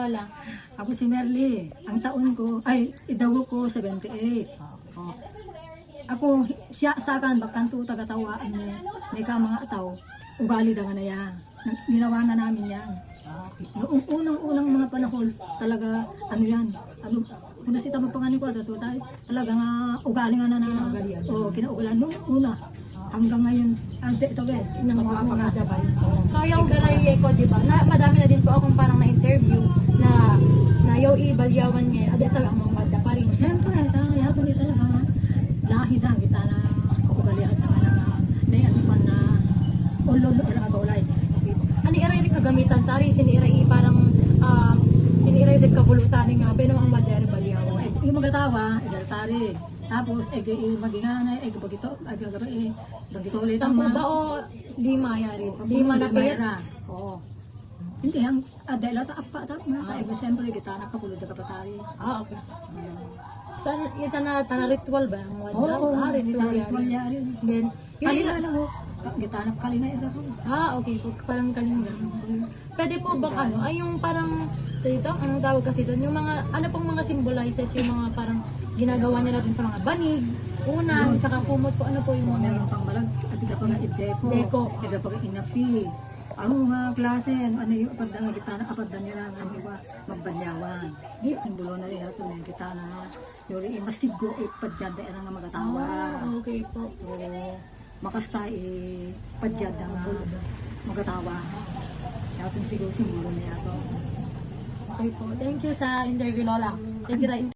Lola. Ako si Merly. Ang taon ko, ay, idawo ko 78. Oh. Ako, siya sa akin, bakang to tagatawaan ni may ka mga ataw, ugali da nga na yan. Ginawa na namin yan. Noong unang mga panahon, talaga, ano yan, ano, kung nasita mo panganin ko, talaga nga, ugali nga na kinaugalan noong una. Hanggang ngayon, ito ba, Napakadaban. So yung garaye ko, di ba? Madami na din po akong parang na-interview na yung ibalyawan niya, ada talagang mga madda pa rin. siyempre, lahat ulit talaga, lahi na, kita na, kaugalihan na yan naman na, ulo, na kaulay. Ani iray kagamitan tari, siniray parang siniray sa kabulutan nga, pero ang madda balyawan. Yung magatawa, igaltari. Tapos, maginganay, bagito ulit ang Sampo ba o lima yari? Lima na pera? Oo. Hindi, ang dahil ata apa, siyempre, kita nakapulod na kapatari. Okay. Saan yung tana ritual ba? Ang wadda? Oo, Ritual ritual yari. yari. Then, Kalina na mo. Gitanap kalina ira ko. okay. Parang kalinga. Pwede po ba ay yung parang, dito, anong tawag kasi doon? Yung mga, ano pong mga symbolizes, yung mga parang ginagawa nila dun sa mga banig, unan, tsaka kumot po, ano po yung mga Mayroon pang malag, at iga pa nga ideko. Deko. Iga pa nga inafi. Ang mga klase, ano yung apad na gitana, apad na nila, ano ba, magbanyawan. Di, ang bulo na rin ito, may gitana. Yuri, masigo, ipadyada, yan ang magatawa. Okay po. So, makasta, padyada, magatawa. Dapat siguro simbolo na ito. Okay po. Thank you sa interview, Lola. Thank you.